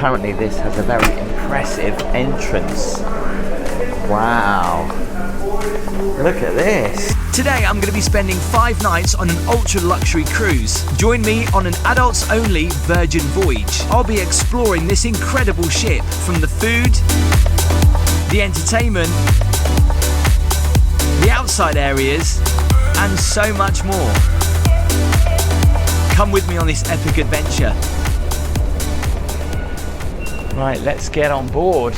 apparently this has a very impressive entrance. Wow. Look at this. Today I'm going to be spending 5 nights on an ultra luxury cruise. Join me on an adults only Virgin voyage. I'll be exploring this incredible ship, from the food, the entertainment, the outside areas, and so much more. Come with me on this epic adventure. Right, let's get on board.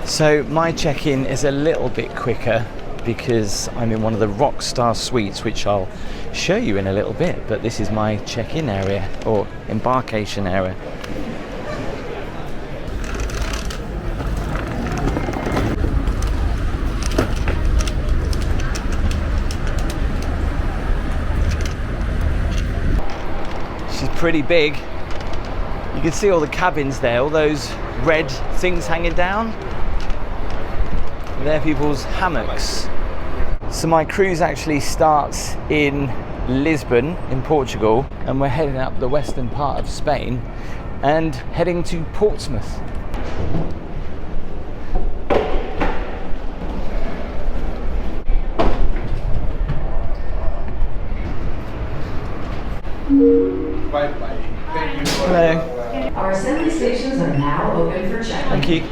So my check-in is a little bit quicker because I'm in one of the Rockstar suites, which I'll show you in a little bit, but this is my check-in area, or embarkation area. She's pretty big. You can see all the cabins there, all those red things hanging down. They're people's hammocks. So my cruise actually starts in Lisbon in Portugal, and we're heading up the western part of Spain and heading to Portsmouth. Bye-bye. Thank you. Hello. Our assembly stations are now open for check-in. Thank you.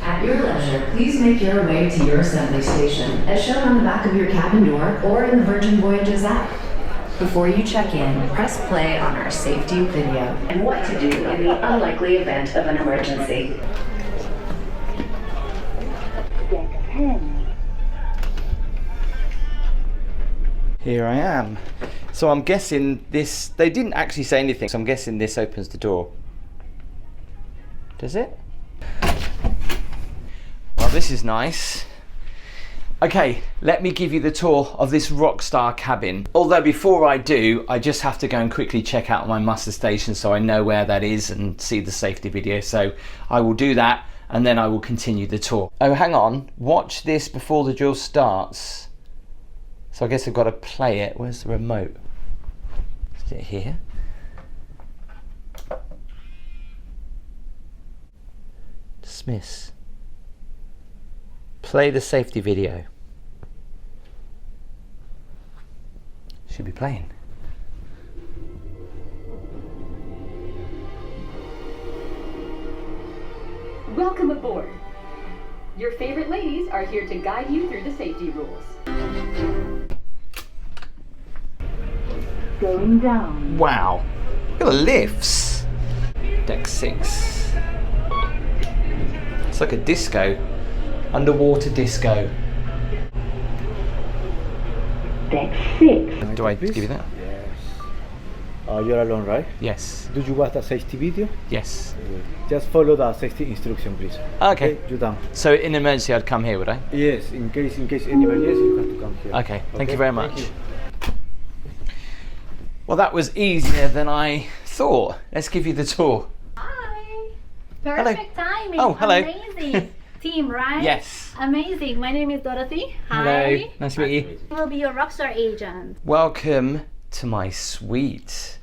At your leisure, please make your way to your assembly station, as shown on the back of your cabin door or in the Virgin Voyages app. Before you check in, press play on our safety video and what to do in the unlikely event of an emergency. Here I am. So I'm guessing this, they didn't actually say anything, so I'm guessing this opens the door. Does it? Well, this is nice. Okay, let me give you the tour of this Rockstar cabin. Although before I do, I just have to go and quickly check out my muster station so I know where that is and see the safety video. So I will do that and then I will continue the tour. Oh, hang on, watch this before the drill starts. So I guess I've got to play it. Where's the remote? Is it here? Dismiss. Play the safety video. Should be playing. Welcome aboard. Your favorite ladies are here to guide you through the safety rules. Going down. Wow. Look at the lifts. Deck 6. It's like a disco. Underwater disco. Deck 6. Do I give you that? Yes. You're alone, right? Yes. Do you want a safety video? Yes. Just follow the safety instruction, please. Okay. You're done. So in an emergency I'd come here, would I? Yes, in case anybody else, you have to come here. Okay. Thank you very much. Well, that was easier than I thought. Let's give you the tour. Hi. Perfect timing. Oh, hello. Amazing. Team, right? Yes. Amazing. My name is Dorothy. Hello. Hi. Nice to meet you. I will be your rockstar agent. Welcome to my suite.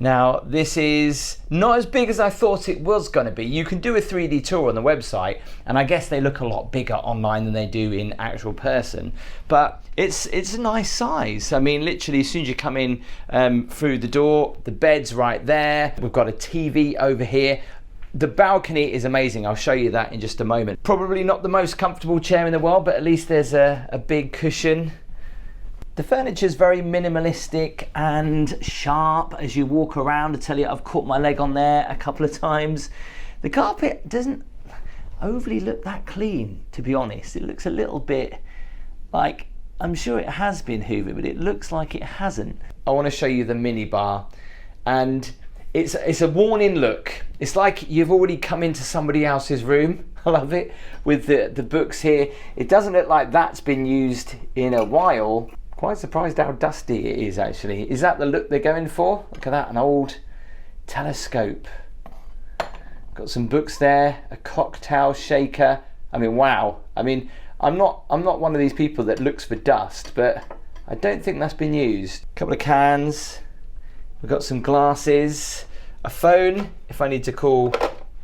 Now, this is not as big as I thought it was going to be. You can do a 3D tour on the website, and I guess they look a lot bigger online than they do in actual person. But it's a nice size. I mean, literally, as soon as you come in through the door, the bed's right there. We've got a TV over here. The balcony is amazing. I'll show you that in just a moment. Probably not the most comfortable chair in the world, but at least there's a big cushion. The furniture's very minimalistic and sharp as you walk around. I tell you, I've caught my leg on there a couple of times. The carpet doesn't overly look that clean, to be honest. It looks a little bit like, I'm sure it has been hoovered, but it looks like it hasn't. I want to show you the mini bar, and it's a worn-in look. It's like you've already come into somebody else's room. I love it, with the books here. It doesn't look like that's been used in a while. Quite surprised how dusty it is, actually. Is that the look they're going for? Look at that, an old telescope. Got some books there, a cocktail shaker. I mean, wow. I mean, I'm not one of these people that looks for dust, but I don't think that's been used. A couple of cans, We've got some glasses, a phone if I need to call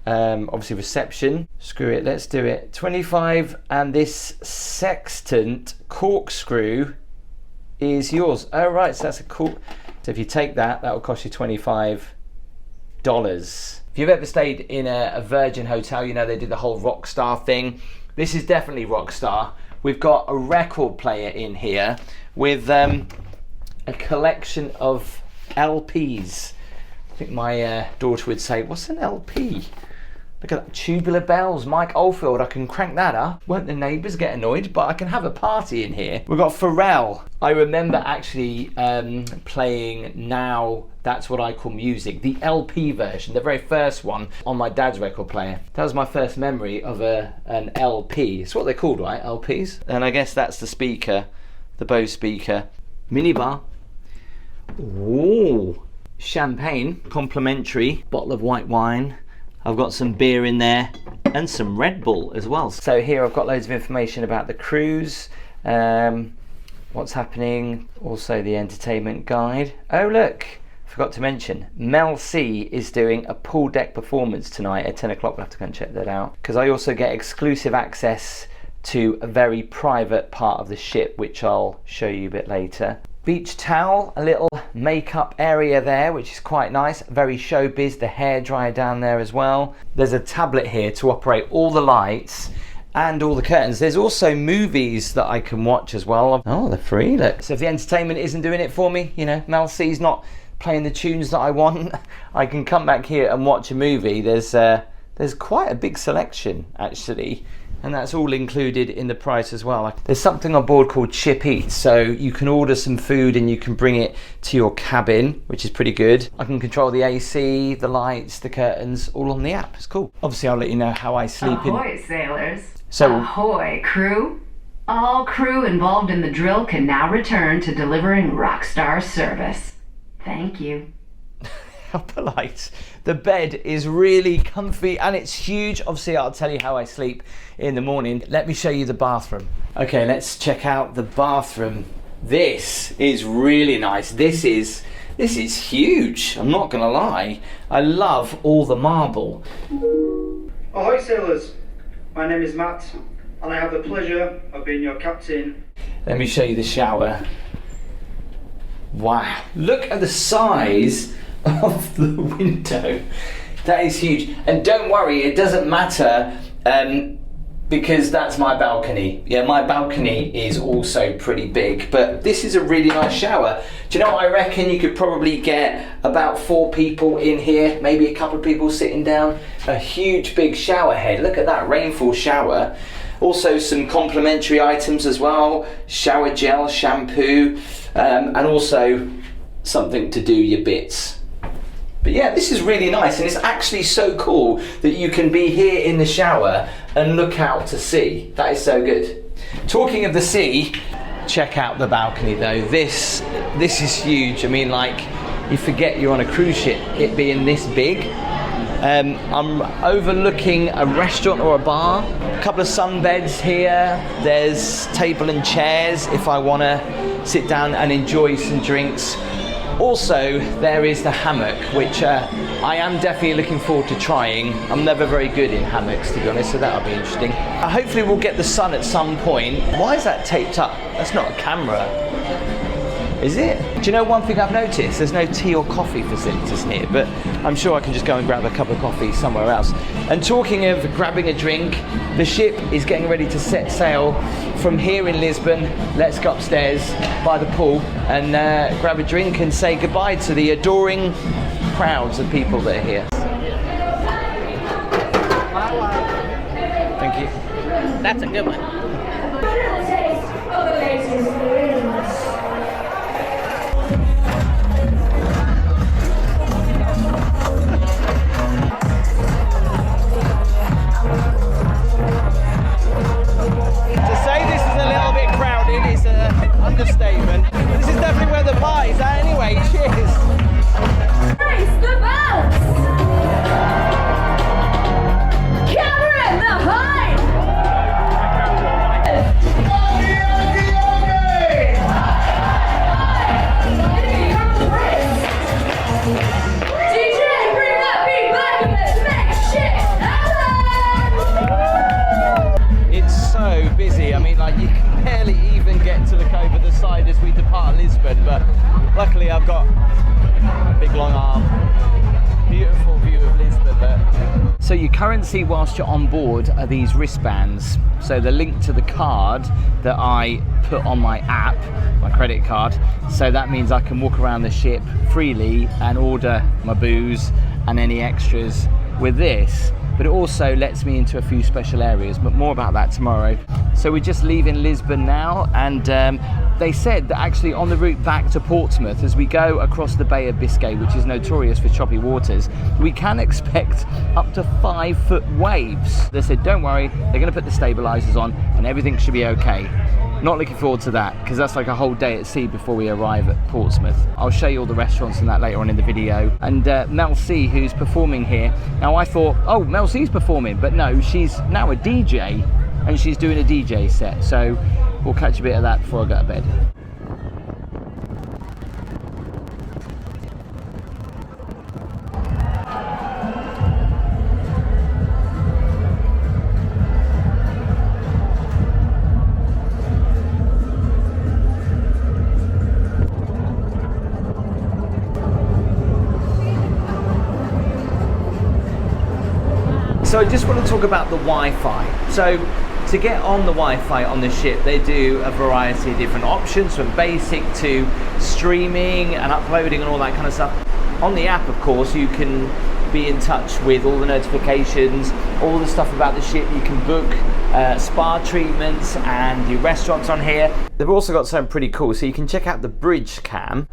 obviously reception. Screw it, let's do it. 25, and this sextant corkscrew is yours. Oh right, so that's a cool. So if you take that, that will cost you $25. If you've ever stayed in a Virgin hotel, you know they did the whole Rockstar thing. This is definitely Rockstar. We've got a record player in here with a collection of LPs. I think my daughter would say, what's an LP? Look at that, Tubular Bells, Mike Oldfield, I can crank that up. Won't the neighbours get annoyed? But I can have a party in here. We've got Pharrell. I remember actually playing Now That's What I Call Music, the LP version, the very first one on my dad's record player. That was my first memory of an LP. It's what they're called, right, LPs? And I guess that's the speaker, the Bose speaker. Minibar. Ooh, champagne, complimentary, bottle of white wine. I've got some beer in there and some Red Bull as well. So here I've got loads of information about the cruise, what's happening, also the entertainment guide. Oh look, forgot to mention, Mel C is doing a pool deck performance tonight at 10 o'clock. We'll have to go and check that out. Because I also get exclusive access to a very private part of the ship, which I'll show you a bit later. Beach towel, a little makeup area there, which is quite nice. Very showbiz, the hairdryer down there as well. There's a tablet here to operate all the lights and all the curtains. There's also movies that I can watch as well. Oh, they're free, look. So if the entertainment isn't doing it for me, you know, Mel C's not playing the tunes that I want, I can come back here and watch a movie. There's quite a big selection, actually. And that's all included in the price as well. There's something on board called Chip Eat, so you can order some food and you can bring it to your cabin, which is pretty good. I can control the AC, the lights, the curtains, all on the app. It's cool. Obviously, I'll let you know how I sleep. Ahoy, sailors. So, ahoy, crew. All crew involved in the drill can now return to delivering Rockstar service. Thank you. how polite. The bed is really comfy and it's huge. Obviously, I'll tell you how I sleep in the morning. Let me show you the bathroom. Okay, let's check out the bathroom. This is really nice. This is huge, I'm not gonna lie. I love all the marble. Ahoy sailors, my name is Matt and I have the pleasure of being your captain. Let me show you the shower. Wow, look at the size of the window. That is huge. And don't worry, it doesn't matter because that's my balcony. Yeah, my balcony is also pretty big, but this is a really nice shower. Do you know what I reckon? You could probably get about 4 people in here, maybe a couple of people sitting down. A huge big shower head. Look at that rainfall shower. Also some complimentary items as well, shower gel, shampoo, and also something to do your bits. But yeah, this is really nice, and it's actually so cool that you can be here in the shower and look out to sea. That is so good. Talking of the sea, check out the balcony though. This is huge. I mean, like, you forget you're on a cruise ship, it being this big. I'm overlooking a restaurant or a bar. A couple of sunbeds here. There's table and chairs if I want to sit down and enjoy some drinks. Also, there is the hammock, which I am definitely looking forward to trying. I'm never very good in hammocks, to be honest, so that'll be interesting. Hopefully we'll get the sun at some point. Why is that taped up? That's not a camera. Is it? Do you know one thing I've noticed? There's no tea or coffee facilities here, but I'm sure I can just go and grab a cup of coffee somewhere else. And talking of grabbing a drink, the ship is getting ready to set sail from here in Lisbon. Let's go upstairs by the pool and grab a drink and say goodbye to the adoring crowds of people that are here. Thank you. That's a good one. Understatement. This is definitely where the party's at anyway. Cheers. Nice, the boats! Cameron, the high! Big long arm. Beautiful view of Lisbon there. So your currency whilst you're on board are these wristbands. So the link to the card that I put on my app, my credit card. So that means I can walk around the ship freely and order my booze and any extras with this. But it also lets me into a few special areas, but more about that tomorrow. So we're just leaving Lisbon now, and they said that actually on the route back to Portsmouth, as we go across the Bay of Biscay, which is notorious for choppy waters, we can expect up to 5-foot waves. They said, don't worry, they're gonna put the stabilizers on and everything should be okay. Not looking forward to that, because that's like a whole day at sea before we arrive at Portsmouth. I'll show you all the restaurants and that later on in the video. And Mel C, who's performing here. Now I thought, oh, Mel C's performing, but no, she's now a DJ, and she's doing a DJ set. So we'll catch a bit of that before I go to bed. So I just want to talk about the Wi-Fi. So to get on the Wi-Fi on the ship, they do a variety of different options, from basic to streaming and uploading and all that kind of stuff. On the app, of course, you can be in touch with all the notifications, all the stuff about the ship. You can book spa treatments and do restaurants on here. They've also got something pretty cool. So you can check out the bridge cam,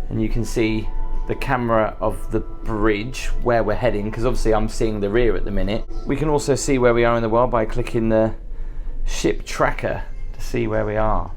and you can see the camera of the bridge where we're heading, because obviously I'm seeing the rear at the minute. We can also see where we are in the world by clicking the ship tracker to see where we are.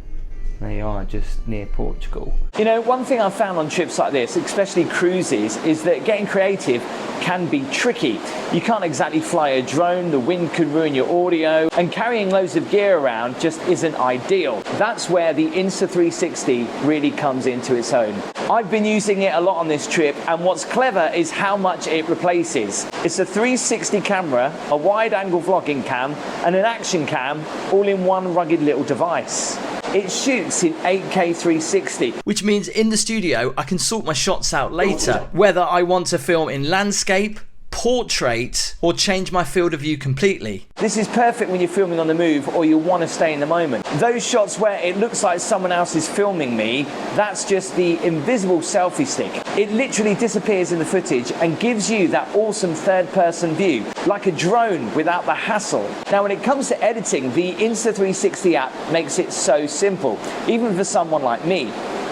There you are, just near Portugal. You know, one thing I've found on trips like this, especially cruises, is that getting creative can be tricky. You can't exactly fly a drone, the wind could ruin your audio, and carrying loads of gear around just isn't ideal. That's where the Insta360 really comes into its own. I've been using it a lot on this trip, and what's clever is how much it replaces. It's a 360 camera, a wide angle vlogging cam, and an action cam, all in one rugged little device. It shoots in 8K 360, which means in the studio I can sort my shots out later, whether I want to film in landscape, portrait, or change my field of view completely. This is perfect when you're filming on the move or you want to stay in the moment. Those shots where it looks like someone else is filming me, that's just the invisible selfie stick. It literally disappears in the footage and gives you that awesome third-person view, like a drone without the hassle. Now when it comes to editing, the Insta360 app makes it so simple, even for someone like me.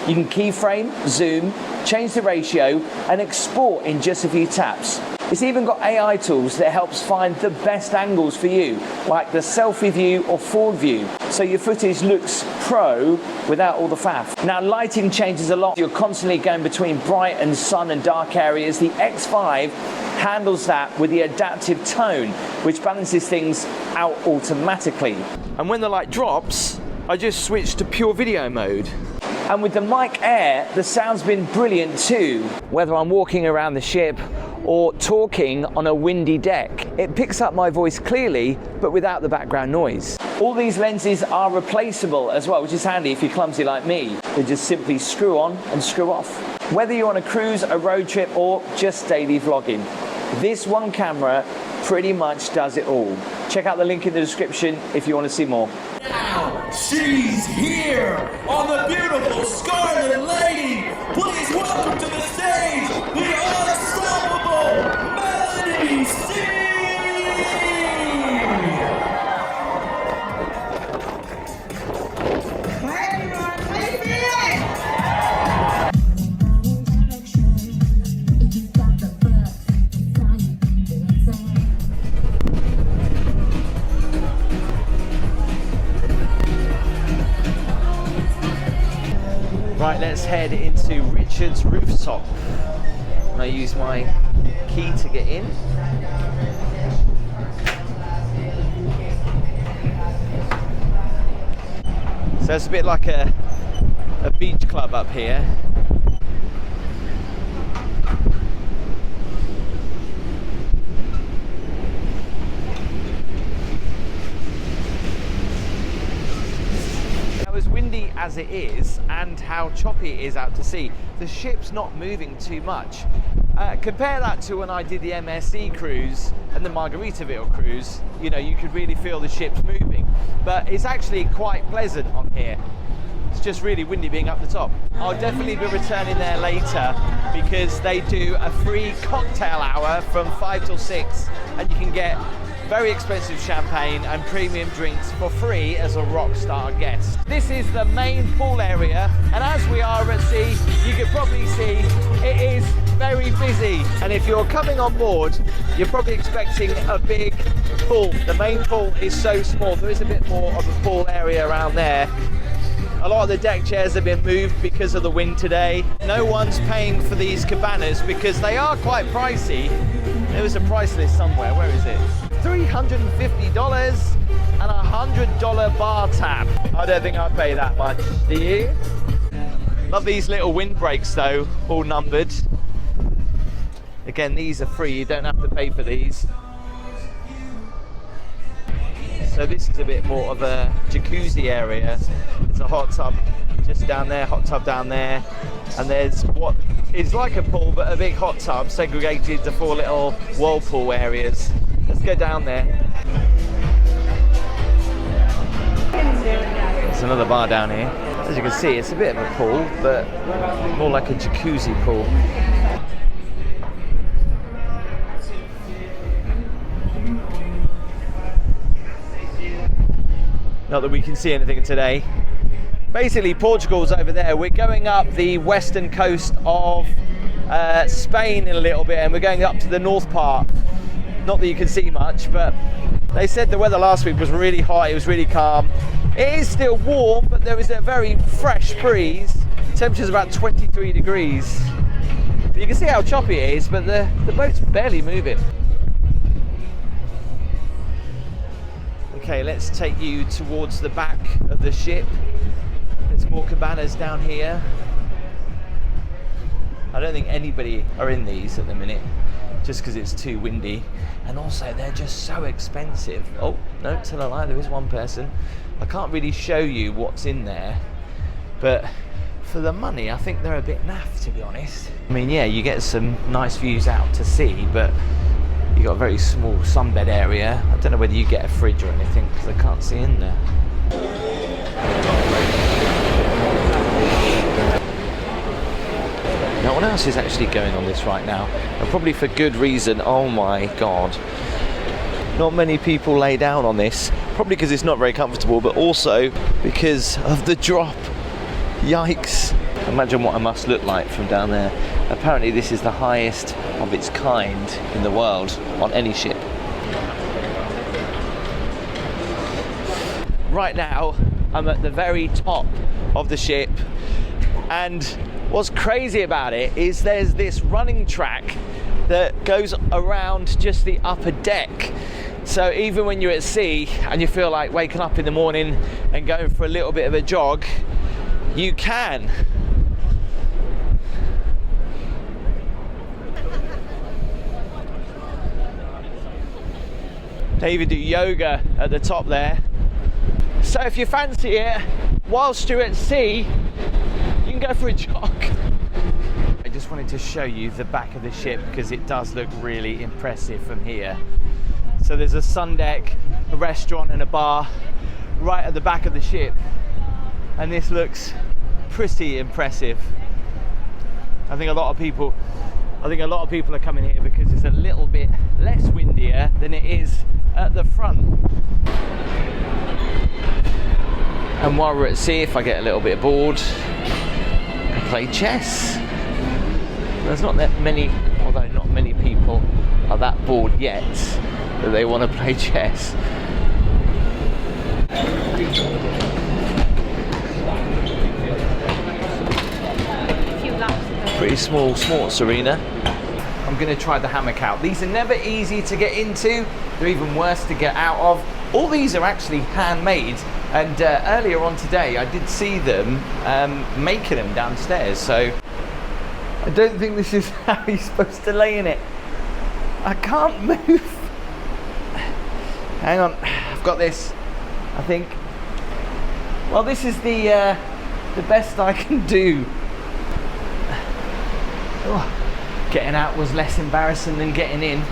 You can keyframe, zoom, change the ratio, and export in just a few taps. It's even got AI tools that helps find the best angles for you, like the selfie view or forward view, so your footage looks pro without all the faff. Now lighting changes a lot. You're constantly going between bright and sun and dark areas. The X5 handles that with the adaptive tone, which balances things out automatically. And when the light drops, I just switch to pure video mode. And with the Mic Air, the sound's been brilliant too. Whether I'm walking around the ship or talking on a windy deck, it picks up my voice clearly, but without the background noise. All these lenses are replaceable as well, which is handy if you're clumsy like me. They just simply screw on and screw off. Whether you're on a cruise, a road trip, or just daily vlogging, this one camera pretty much does it all. Check out the link in the description if you want to see more. Now, she's here on the beautiful Scarlet Lady. Please welcome to the stage the unstoppable Melody C. Right, let's head into Richard's Rooftop. And I use my key to get in. So it's a bit like a beach club up here. As windy as as it is and how choppy it is out to sea, the ship's not moving too much. Compare that to when I did the MSC cruise and the Margaritaville cruise, you know, you could really feel the ship's moving. But it's actually quite pleasant on here. It's just really windy being up the top. I'll definitely be returning there later because they do a free cocktail hour from 5 till 6 and you can get very expensive champagne and premium drinks for free as a Rockstar guest. This is the main pool area, and as we are at sea, you can probably see it is very busy. And if you're coming on board, you're probably expecting a big pool. The main pool is so small. There is a bit more of a pool area around there. A lot of the deck chairs have been moved because of the wind today. No one's paying for these cabanas because they are quite pricey. There was a price list somewhere, where is it? $350 and a $100 bar tab. I don't think I'd pay that much, do you? Love these little windbreaks though, all numbered. Again, these are free, you don't have to pay for these. So this is a bit more of a jacuzzi area. There's a hot tub just down there, hot tub down there, and there's what is like a pool but a big hot tub segregated to 4 little whirlpool areas. Let's go down there. There's another bar down here. As you can see, it's a bit of a pool, but more like a jacuzzi pool. Not that we can see anything today. Basically, Portugal's over there. We're going up the western coast of Spain in a little bit, and we're going up to the north part. Not that you can see much, but they said the weather last week was really hot, it was really calm. It is still warm, but there is a very fresh breeze. Temperature's about 23 degrees. But you can see how choppy it is, but the boat's barely moving. Okay, let's take you towards the back of the ship. There's more cabanas down here. I don't think anybody are in these at the minute, just because it's too windy, and also they're just so expensive. Oh, no, tell a lie, there is one person. I can't really show you what's in there, but for the money, I think they're a bit naff, to be honest. I mean, yeah, you get some nice views out to sea, but you got a very small sunbed area. I don't know whether you get a fridge or anything, because I can't see in there. No one else is actually going on this right now, and probably for good reason. Oh my god, not many people lay down on this, probably because it's not very comfortable, but also because of the drop. Yikes. Imagine what it must look like from down there. Apparently this is the highest of its kind in the world on any ship. Right now I'm at the very top of the ship, and what's crazy about it is there's this running track that goes around just the upper deck. So even when you're at sea and you feel like waking up in the morning and going for a little bit of a jog, you can. They even do yoga at the top there. So if you fancy it, whilst you're at sea, you can go for a jog. I just wanted to show you the back of the ship because it does look really impressive from here. So there's a sun deck, a restaurant and a bar right at the back of the ship, and this looks pretty impressive. I think a lot of people are coming here because it's a little bit less windier than it is at the front. And while we're at sea, if I get a little bit bored, I can play chess. There's not that many, although not many people are that bored yet that they want to play chess. Pretty small sports arena. I'm going to try the hammock out. These are never easy to get into. They're even worse to get out of. All these are actually handmade, and earlier on today I did see them making them downstairs, so I don't think this is how you're supposed to lay in it. I can't move. Hang on, I've got this, I think. Well, this is the the best I can do. Oh, getting out was less embarrassing than getting in.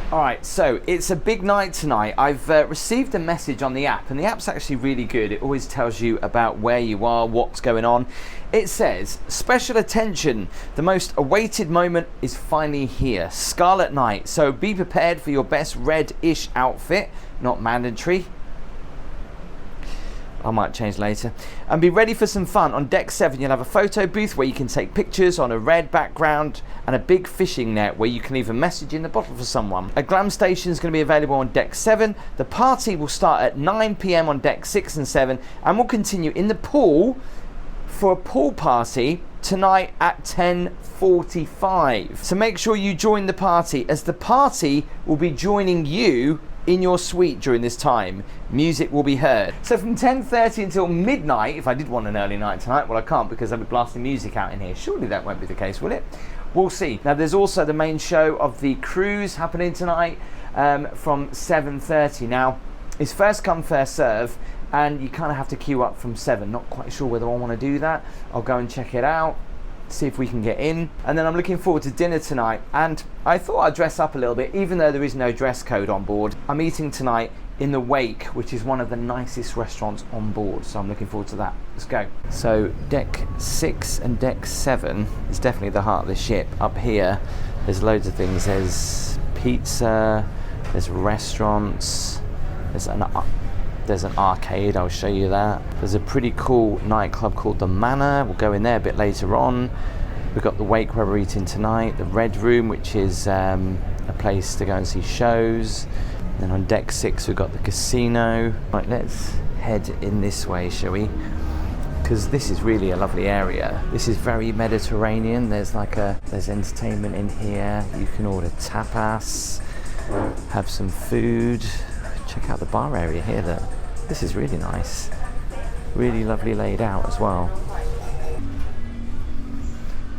Alright, so it's a big night tonight. I've received a message on the app, and the app's actually really good. It always tells you about where you are, what's going on. It says, special attention, the most awaited moment is finally here, Scarlet Night. So be prepared for your best red-ish outfit, not mandatory. I might change later. And be ready for some fun. On deck 7 you'll have a photo booth where you can take pictures on a red background, and a big fishing net where you can leave a message in the bottle for someone. A glam station is going to be available on deck 7. The party will start at 9 PM on deck 6 and 7 and will continue in the pool for a pool party tonight at 10:45. So make sure you join the party, as the party will be joining you in your suite during this time. Music will be heard. So from 10:30 until midnight, if I did want an early night tonight, well I can't because I'll be blasting music out in here. Surely that won't be the case, will it? We'll see. Now there's also the main show of the cruise happening tonight from 7:30. Now it's first come first serve, and you kind of have to queue up from 7. Not quite sure whether I want to do that. I'll go and check it out, see if we can get in. And then I'm looking forward to dinner tonight, and I thought I'd dress up a little bit even though there is no dress code on board. I'm eating tonight in the Wake, which is one of the nicest restaurants on board, so I'm looking forward to that. Let's go. So deck 6 and deck 7 is definitely the heart of the ship. Up here there's loads of things. There's pizza, there's restaurants, there's an arcade, I'll show you that. There's a pretty cool nightclub called the Manor, we'll go in there a bit later on. We've got the Wake where we're eating tonight, the Red Room, which is a place to go and see shows. Then on deck 6 we've got the casino. Right, let's head in this way, shall we? Because this is really a lovely area. This is very Mediterranean. There's entertainment in here. You can order tapas, have some food. Check out the bar area here. Look, this is really nice. Really lovely laid out as well.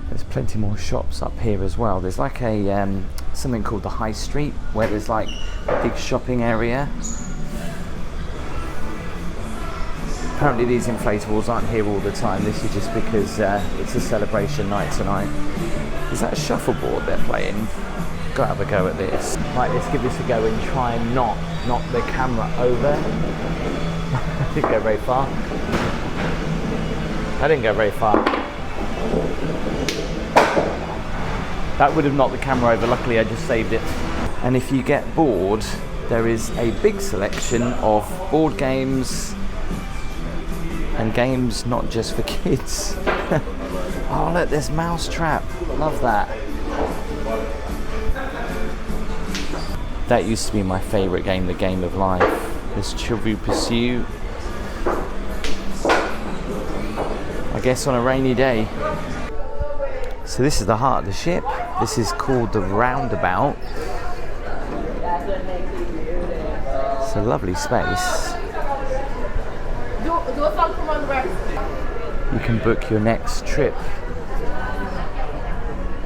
There's plenty more shops up here as well. There's like a something called the High Street, where there's like a big shopping area. Apparently these inflatables aren't here all the time. This is just because it's a celebration night tonight. Is that a shuffleboard they're playing? Gotta have a go at this. Right, let's give this a go and try and not knock the camera over. I didn't go very far. I didn't go very far. That would have knocked the camera over. Luckily I just saved it. And if you get bored, there is a big selection of board games and games not just for kids. Oh look, there's Mousetrap. Love that. That used to be my favourite game, the Game of Life. There's Trivial Pursuit. I guess on a rainy day. So this is the heart of the ship. This is called the Roundabout. It's a lovely space. You can book your next trip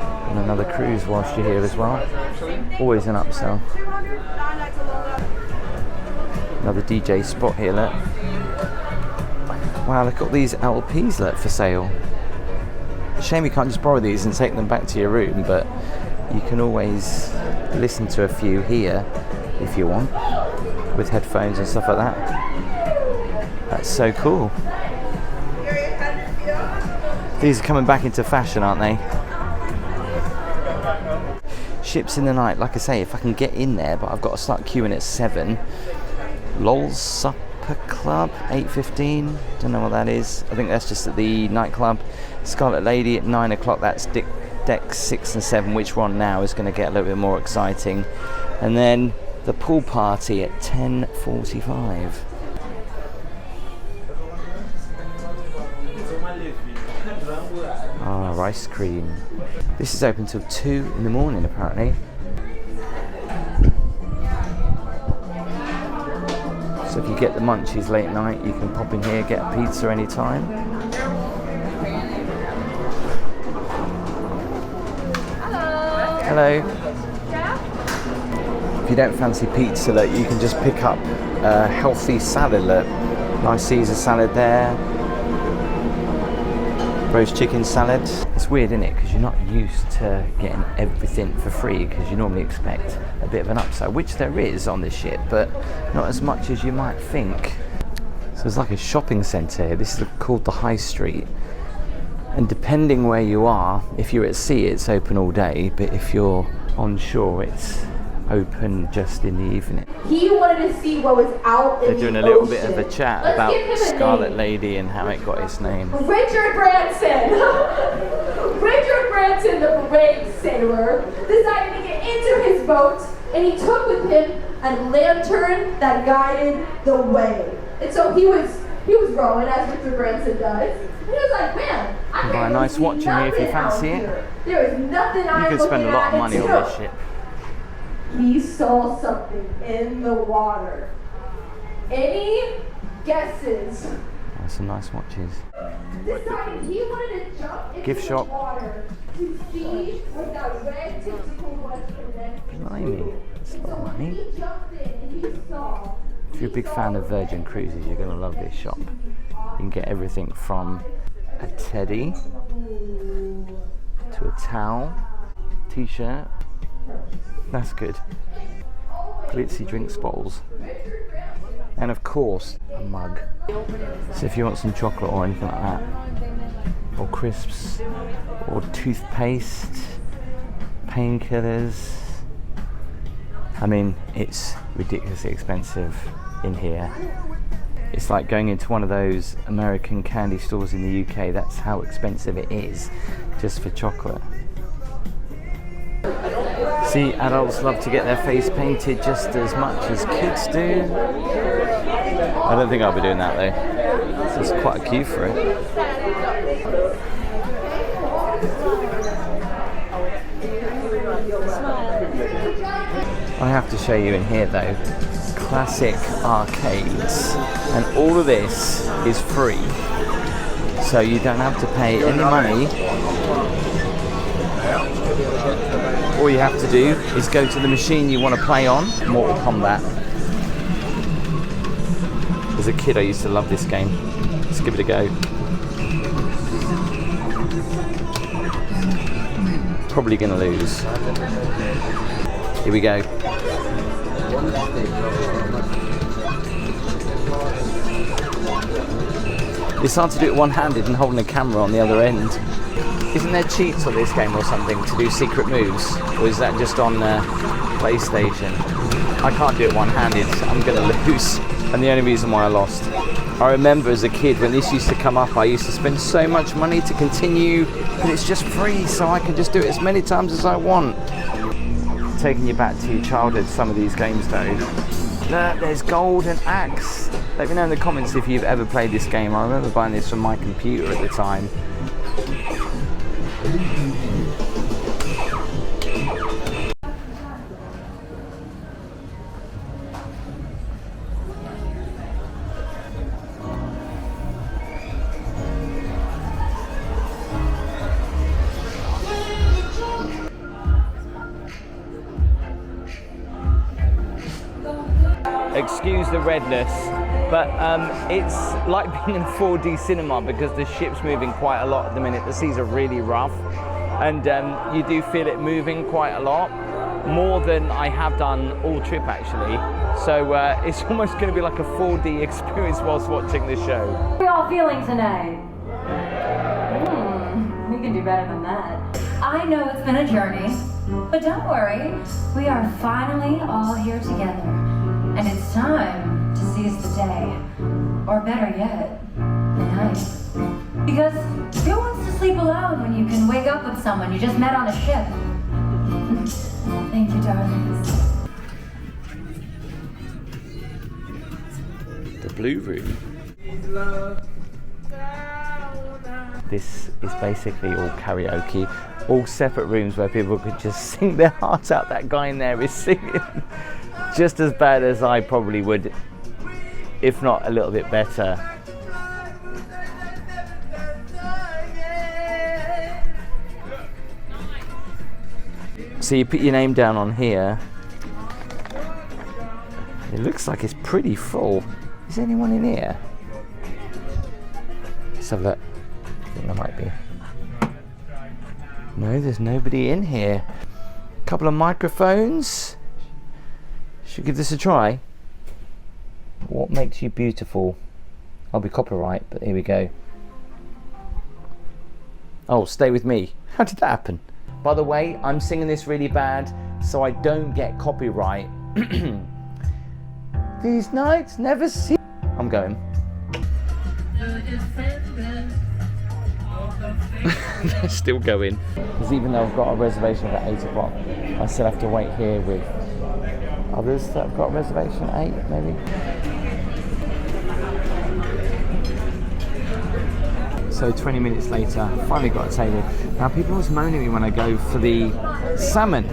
on another cruise whilst you're here as well. Always an upsell. Another DJ spot here, look. Wow, look at these LPs, look, for sale. Shame you can't just borrow these and take them back to your room, but you can always listen to a few here if you want, with headphones and stuff like that. That's so cool. These are coming back into fashion, aren't they? Ships in the night, like I say, if I can get in there, but I've got to start queuing at 7. LOL's Supper Club, 8:15, don't know what that is. I think that's just at the nightclub. Scarlet Lady at 9 o'clock, that's deck 6 and 7, which one now is going to get a little bit more exciting. And then the pool party at 10:45. Ah, ice cream. This is open till 2 in the morning apparently. So if you get the munchies late night, you can pop in here, get a pizza anytime. Hello. If you don't fancy pizza, look, you can just pick up a healthy salad. Look, nice Caesar salad there. roast chicken salad. It's weird, isn't it? Because you're not used to getting everything for free, because you normally expect a bit of an upside, which there is on this ship, but not as much as you might think. So it's like a shopping centre here. This is called the High Street. And depending where you are, if you're at sea, it's open all day, but if you're on shore, it's open just in the evening. He wanted to see what was out in the ocean. They're doing a little bit of a chat about Scarlet Lady and how it got its name. Richard Branson! Richard Branson, the brave sailor, decided to get into his boat, and he took with him a lantern that guided the way. And so he was rowing, as Richard Branson does. And he was like, man, I can buy a nice watch in here if you fancy it. There is nothing You could spend a lot of money on this ship. He saw something in the water. Any guesses? Oh, some nice watches. Decided he wanted to jump into Gift shop. the water to see what that red tentacle was connected. Blimey, that's a lot of money. He jumped in and he saw. If you're a big fan of Virgin Cruises, you're going to love this shop. You can get everything from a teddy to a towel, t-shirt. That's good. Glitzy drinks bottles. And of course, a mug. So if you want some chocolate or anything like that, or crisps, or toothpaste, painkillers. I mean, it's ridiculously expensive in here. It's like going into one of those American candy stores in the UK. That's how expensive it is, just for chocolate. See, adults love to get their face painted just as much as kids do. I don't think I'll be doing that though. There's quite a queue for it. I have to show you in here though, classic arcades, and all of this is free, so you don't have to pay any money. All you have to do is go to the machine you want to play on. Mortal Kombat. As a kid I used to love this game. Let's give it a go. Probably gonna lose. Here we go. It's hard to do it one-handed and holding a camera on the other end. Isn't there cheats on this game or something to do secret moves? Or is that just on PlayStation? I can't do it one-handed, I'm gonna lose. And the only reason why I lost. I remember as a kid when this used to come up, I used to spend so much money to continue, but it's just free, so I can just do it as many times as I want. Taking you back to your childhood, some of these games though. Look, there's Golden Axe. Let me know in the comments if you've ever played this game. I remember buying this from my computer at the time. Excuse the redness, but it's like being in 4D cinema because the ship's moving quite a lot at the minute. The seas are really rough, and you do feel it moving quite a lot, more than I have done all trip actually. So it's almost going to be like a 4D experience whilst watching this show. How are we all feeling tonight? We can do better than that. I know it's been a journey, but don't worry, we are finally all here together. And it's time to seize the day, or better yet, the night. Because who wants to sleep alone when you can wake up with someone you just met on a ship? Thank you, darlings. The Blue Room. This is basically all karaoke, all separate rooms where people could just sing their hearts out. That guy in there is singing just as bad as I probably would, if not a little bit better. So you put your name down on here. It looks like it's pretty full. Is anyone in here? Let's have a look. think there might be. No, there's nobody in here. Couple of microphones. Should we give this a try? What makes you beautiful? I'll be copyright, but here we go. Oh, stay with me. How did that happen? By the way, I'm singing this really bad, so I don't get copyright. These nights never see. I'm going. They're still going. Because even though I've got a reservation at 8 o'clock, I still have to wait here with others that have got a reservation at 8, maybe. So 20 minutes later, finally got a table. Now people always moan at me when I go for the salmon,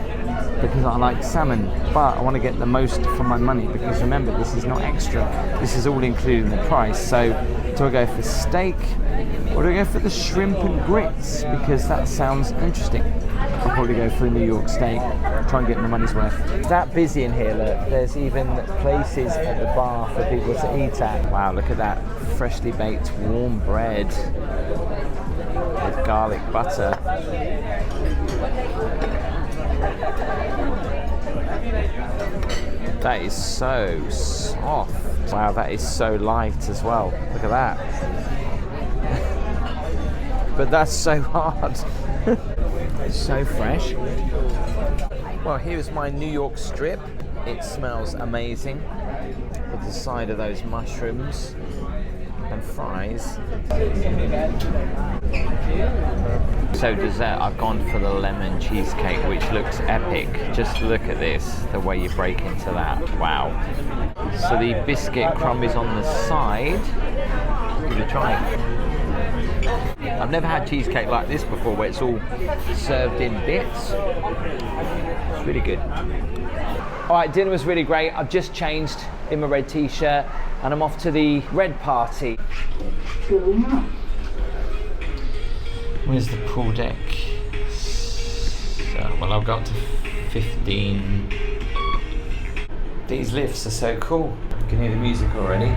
because I like salmon, but I want to get the most for my money, because remember, this is not extra, this is all included in the price. So do I go for steak, or do I go for the shrimp and grits, because that sounds interesting? I'll probably go for the New York steak, try and get my money's worth. It's that busy in here, look. There's even places at the bar for people to eat at. Wow, look at that freshly baked warm bread with garlic butter. That is so soft. Wow, that is so light as well. Look at that. But that's so hard. It's so fresh. Well, here's my New York strip. It smells amazing with the side of those mushrooms and fries. So dessert, I've gone for the lemon cheesecake, which looks epic. Just look at this, the way you break into that. Wow. So the biscuit crumb is on the side. Give it a try. I've never had cheesecake like this before, where it's all served in bits. It's really good. All right, dinner was really great. I've just changed in my red t-shirt and I'm off to the red party. Where's the pool deck? So, well, I've got to 15. These lifts are so cool. You can hear the music already.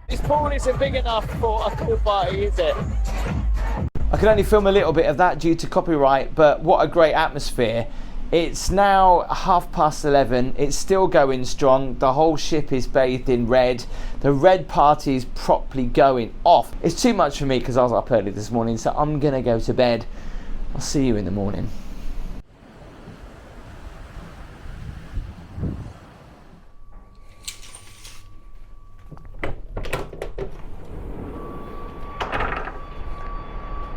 This pool isn't big enough for a pool party, is it? I can only film a little bit of that due to copyright, but what a great atmosphere. It's now 11:30. It's still going strong. The whole ship is bathed in red. The red party is properly going off. It's too much for me because I was up early this morning, so I'm gonna go to bed. I'll see you in the morning.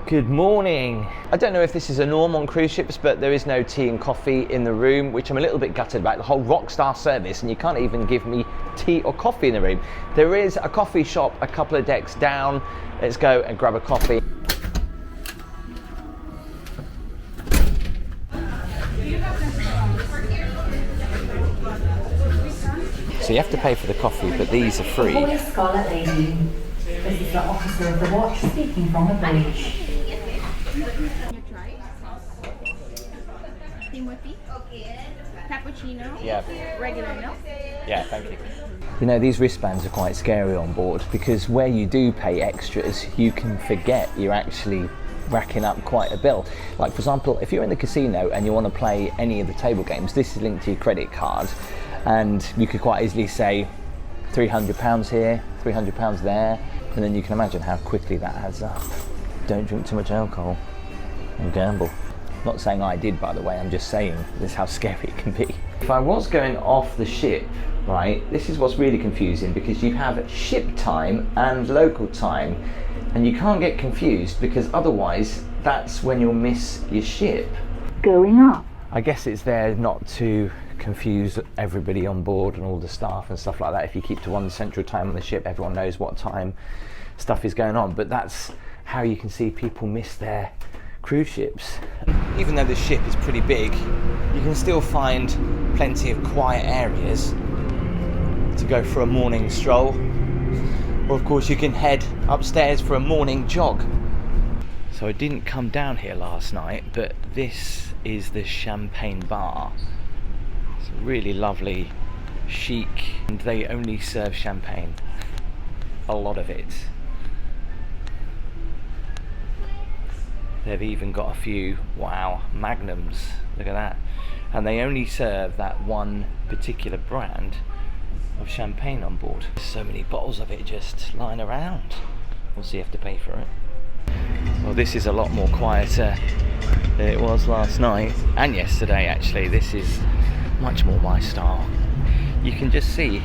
Good morning. I don't know if this is a norm on cruise ships, but there is no tea and coffee in the room, which I'm a little bit gutted about. The whole rockstar service, and you can't even give me tea or coffee in the room. There is a coffee shop a couple of decks down. Let's go and grab a coffee. So you have to pay for the coffee, but these are free. Scarlet Lady. This is the officer of the watch speaking from the bridge. Timothy. Cappuccino. Yeah. Regular milk. Yeah, thank you. You know, these wristbands are quite scary on board, because where you do pay extras, you can forget you're actually racking up quite a bill. Like, for example, if you're in the casino and you want to play any of the table games, this is linked to your credit card, and you could quite easily say £300 here, £300 there, and then you can imagine how quickly that adds up. Don't drink too much alcohol and gamble. Not saying I did, by the way, I'm just saying this is how scary it can be. If I was going off the ship, right, this is what's really confusing, because you have ship time and local time, and you can't get confused, because otherwise that's when you'll miss your ship. Going up. I guess it's there not to confuse everybody on board and all the staff and stuff like that. If you keep to one central time on the ship, everyone knows what time stuff is going on, but that's how you can see people miss their cruise ships. Even though the ship is pretty big, you can still find plenty of quiet areas to go for a morning stroll. Or of course you can head upstairs for a morning jog. So I didn't come down here last night, but this is the Champagne Bar. It's really lovely, chic, and they only serve champagne. A lot of it. They've even got a few, wow, magnums. Look at that. And they only serve that one particular brand of champagne on board. There's so many bottles of it just lying around. Obviously you have to pay for it. Well, this is a lot more quieter than it was last night and yesterday actually. This is much more my style. You can just see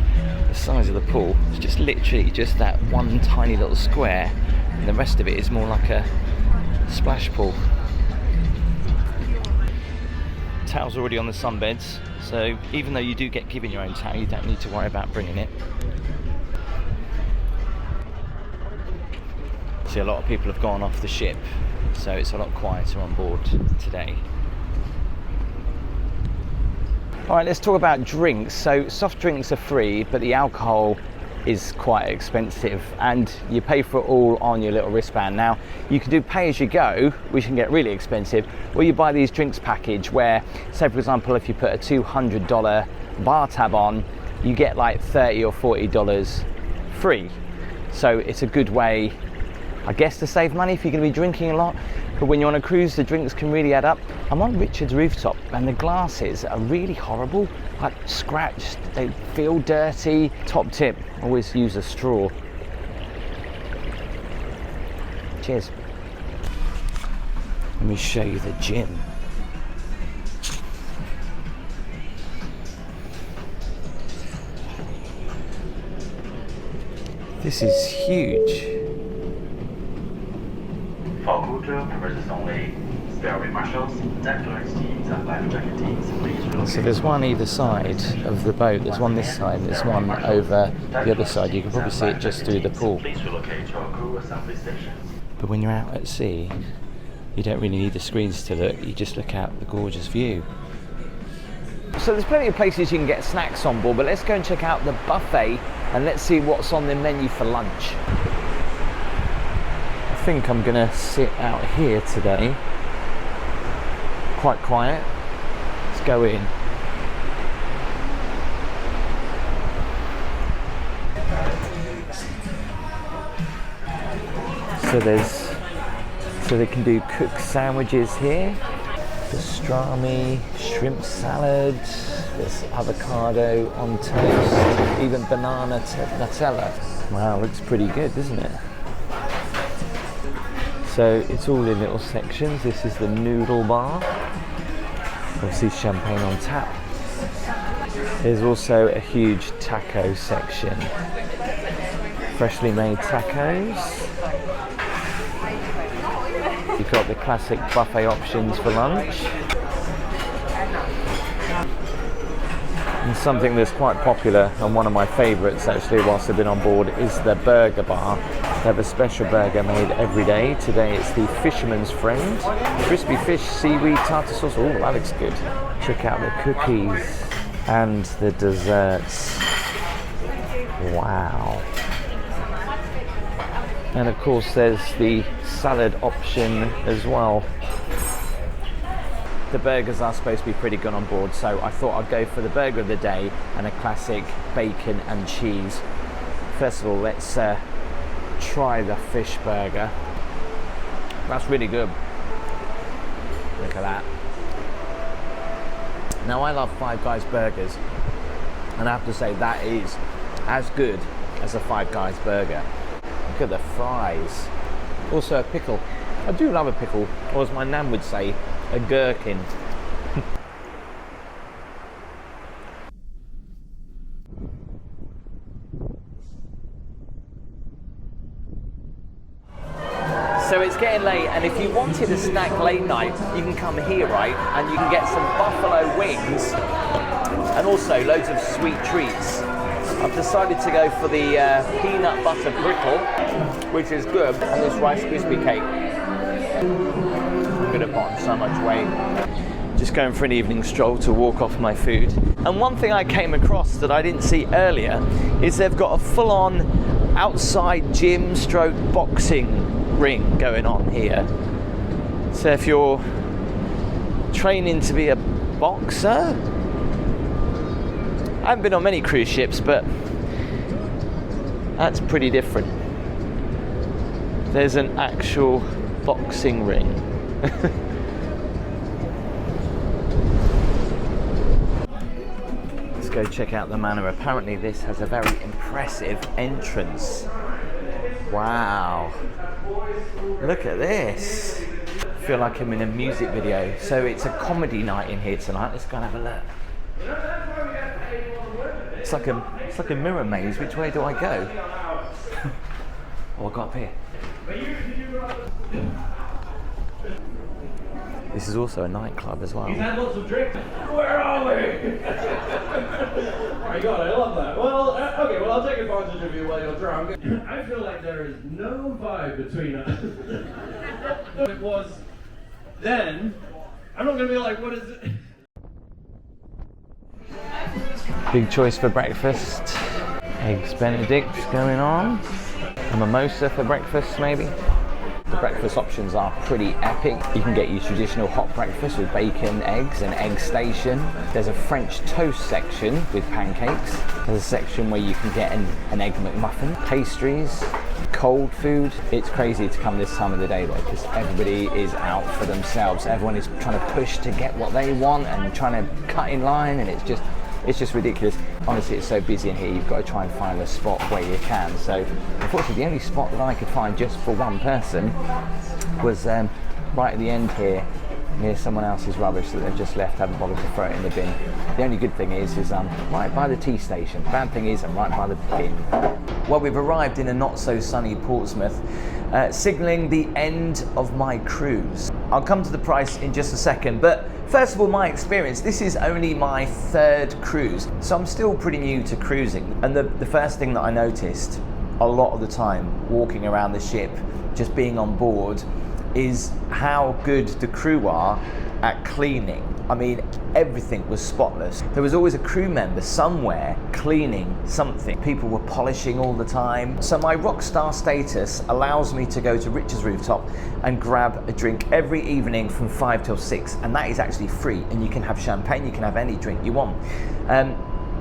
the size of the pool. It's just literally just that one tiny little square, and the rest of it is more like a splash pool. Towels already on the sunbeds, so even though you do get given your own towel, you don't need to worry about bringing it. See, a lot of people have gone off the ship, so it's a lot quieter on board today. Alright, let's talk about drinks. So soft drinks are free, but the alcohol is quite expensive, and you pay for it all on your little wristband. Now, you can do pay as you go, which can get really expensive, or you buy these drinks package where, say for example, if you put a $200 bar tab on, you get like $30 or $40 free. So it's a good way, I guess, to save money if you're going to be drinking a lot. But when you're on a cruise, the drinks can really add up. I'm on Richard's Rooftop and the glasses are really horrible, like scratched, they feel dirty. Top tip, always use a straw. Cheers. Let me show you the gym. This is huge. For culture purposes only, stairway marshals, deck clerks teams, and life jacket teams, please relocate. So there's one either side of the boat. There's one this side, there's one over the other side. You can probably see it just through the pool. Please relocate to our crew assembly station. But when you're out at sea, you don't really need the screens to look, you just look out the gorgeous view. So there's plenty of places you can get snacks on board, but let's go and check out the buffet and let's see what's on the menu for lunch. I think I'm gonna sit out here today. Quite quiet. Let's go in. So they can do cooked sandwiches here. Pastrami, shrimp salad, there's avocado on toast, even banana Nutella. Wow, looks pretty good, doesn't it? So it's all in little sections. This is the noodle bar. Obviously champagne on tap. There's also a huge taco section. Freshly made tacos. You've got the classic buffet options for lunch. And something that's quite popular, and one of my favourites actually whilst I've been on board, is the burger bar. They have a special burger made every day. Today it's the Fisherman's Friend. Crispy fish, seaweed, tartar sauce. Oh, that looks good. Check out the cookies and the desserts. Wow. And of course there's the salad option as well. The burgers are supposed to be pretty good on board, so I thought I'd go for the burger of the day and a classic bacon and cheese. First of all, let's try the fish burger. That's really good. Look at that. Now I love Five Guys burgers, and I have to say that is as good as a Five Guys burger. Look at the fries. Also a pickle. I do love a pickle, or as my nan would say, a gherkin. So it's getting late, and if you wanted a snack late night, you can come here, right? And you can get some buffalo wings and also loads of sweet treats. I've decided to go for the peanut butter brittle, which is good, and this Rice Krispie cake. I'm gonna put on so much weight. Just going for an evening stroll to walk off my food. And one thing I came across that I didn't see earlier is they've got a full-on outside gym stroke boxing ring going on here. So if you're training to be a boxer, I haven't been on many cruise ships, but that's pretty different. There's an actual boxing ring. Let's go check out the manor. Apparently this has a very impressive entrance. Wow. Look at this. I feel like I'm in a music video. So it's a comedy night in here tonight. Let's go and have a look. It's like a mirror maze. Which way do I go? Oh, I got up here. This is also a nightclub as well. He's had lots of drinks. Where are we? My God, I love that. Well, okay, well, I'll take advantage of you while you're drunk. I feel like there is no vibe between us. It was then. I'm not going to be like, what is it? Big choice for breakfast. Eggs Benedict going on. A mimosa for breakfast, maybe. The breakfast options are pretty epic. You can get your traditional hot breakfast with bacon, eggs, and egg station. There's a French toast section with pancakes. There's a section where you can get an egg McMuffin, pastries, cold food. It's crazy to come this time of the day though, because everybody is out for themselves. Everyone is trying to push to get what they want and trying to cut in line, and it's just ridiculous. Honestly, it's so busy in here, you've got to try and find a spot where you can. So unfortunately, the only spot that I could find just for one person was right at the end here, near someone else's rubbish that they've just left, haven't bothered to throw it in the bin. The only good thing is I'm right by the tea station. Bad thing is I'm right by the bin. Well, we've arrived in a not so sunny Portsmouth, signalling the end of my cruise. I'll come to the price in just a second, but first of all, my experience. This is only my third cruise, so I'm still pretty new to cruising. And the first thing that I noticed a lot of the time walking around the ship, just being on board, is how good the crew are at cleaning. I mean, everything was spotless. There was always a crew member somewhere cleaning something. People were polishing all the time. So my rock star status allows me to go to Rich's Rooftop and grab a drink every evening from 5 till 6, and that is actually free, and you can have champagne, you can have any drink you want.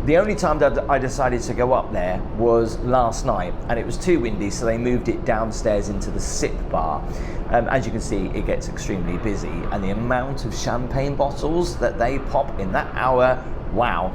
The only time that I decided to go up there was last night, and it was too windy, so they moved it downstairs into the sip bar. As you can see, it gets extremely busy, and the amount of champagne bottles that they pop in that hour, wow,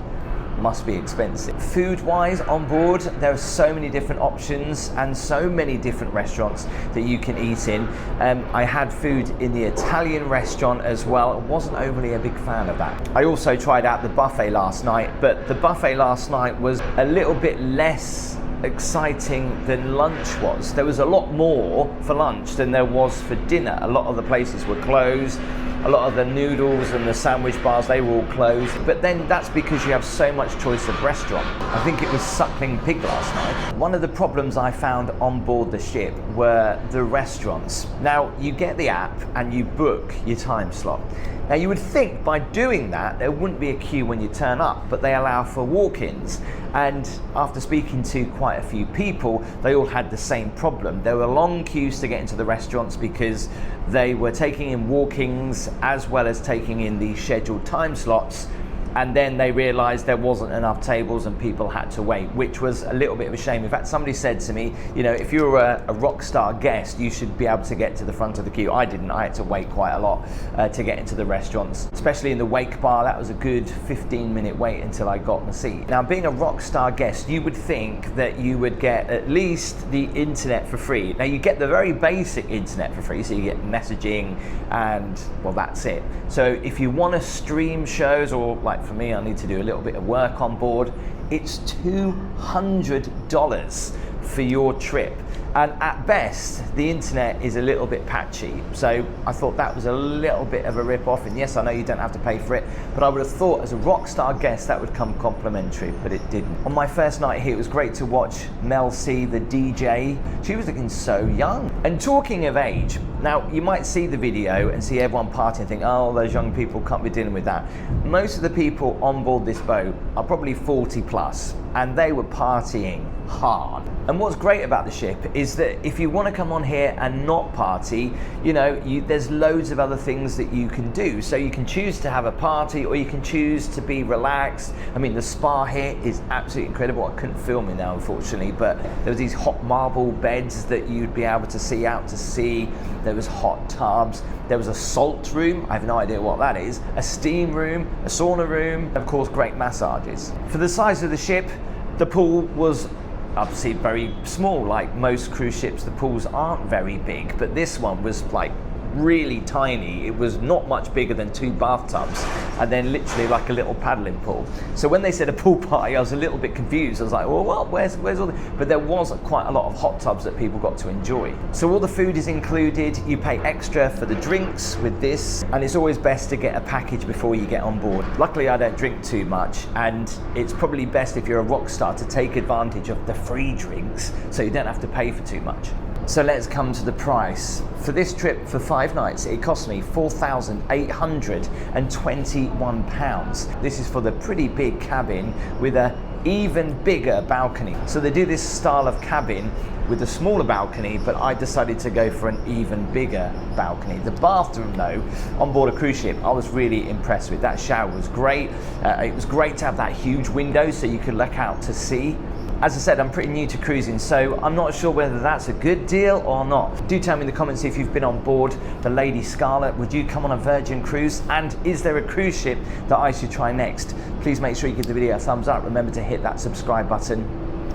must be expensive. Food-wise on board, there are so many different options and so many different restaurants that you can eat in. I had food in the Italian restaurant as well. I wasn't overly a big fan of that. I also tried out the buffet last night, but the buffet last night was a little bit less exciting than lunch was. There was a lot more for lunch than there was for dinner. A lot of the places were closed. A lot of the noodles and the sandwich bars, they were all closed. But then that's because you have so much choice of restaurant. I think it was Suckling Pig last night. One of the problems I found on board the ship were the restaurants. Now, you get the app and you book your time slot. Now, you would think by doing that, there wouldn't be a queue when you turn up, but they allow for walk-ins. And after speaking to quite a few people, they all had the same problem. There were long queues to get into the restaurants because they were taking in walk-ins as well as taking in the scheduled time slots. And then they realized there wasn't enough tables and people had to wait, which was a little bit of a shame. In fact, somebody said to me, you know, if you're a rock star guest, you should be able to get to the front of the queue. I didn't. I had to wait quite a lot to get into the restaurants, especially in the wake bar. That was a good 15-minute wait until I got my seat. Now, being a rock star guest, you would think that you would get at least the internet for free. Now, you get the very basic internet for free, so you get messaging and, well, that's it. So if you want to stream shows, or like for me, I need to do a little bit of work on board, it's $200 for your trip. And at best, the internet is a little bit patchy. So I thought that was a little bit of a rip-off. And yes, I know you don't have to pay for it, but I would have thought as a Rockstar guest that would come complimentary, but it didn't. On my first night here, it was great to watch Mel C, the DJ. She was looking so young. And talking of age, now you might see the video and see everyone partying and think, oh, those young people can't be dealing with that. Most of the people on board this boat are probably 40 plus, and they were partying hard. And what's great about the ship is that if you want to come on here and not party, you know, there's loads of other things that you can do. So you can choose to have a party, or you can choose to be relaxed. I mean, the spa here is absolutely incredible. I couldn't film it now, unfortunately, but there was these hot marble beds that you'd be able to see out to sea. There was hot tubs. There was a salt room, I have no idea what that is, a steam room, a sauna room, and of course great massages. For the size of the ship, the pool was obviously very small. Like most cruise ships, the pools aren't very big, but this one was like really tiny. It was not much bigger than 2 bathtubs, and then literally like a little paddling pool. So when they said a pool party, I was a little bit confused. I was like, well, what? Where's all the... But there was quite a lot of hot tubs that people got to enjoy. So all the food is included. You pay extra for the drinks with this, and it's always best to get a package before you get on board. Luckily, I don't drink too much, and it's probably best if you're a rock star to take advantage of the free drinks so you don't have to pay for too much. So let's come to the price. For this trip for 5 nights, it cost me £4,821. This is for the pretty big cabin with a even bigger balcony. So they do this style of cabin with a smaller balcony, but I decided to go for an even bigger balcony. The bathroom though, on board a cruise ship, I was really impressed with. That shower was great. It was great to have that huge window so you could look out to sea. As I said, I'm pretty new to cruising, so I'm not sure whether that's a good deal or not. Do tell me in the comments if you've been on board the Lady Scarlet. Would you come on a Virgin cruise? And is there a cruise ship that I should try next? Please make sure you give the video a thumbs up. Remember to hit that subscribe button.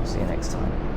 See you next time.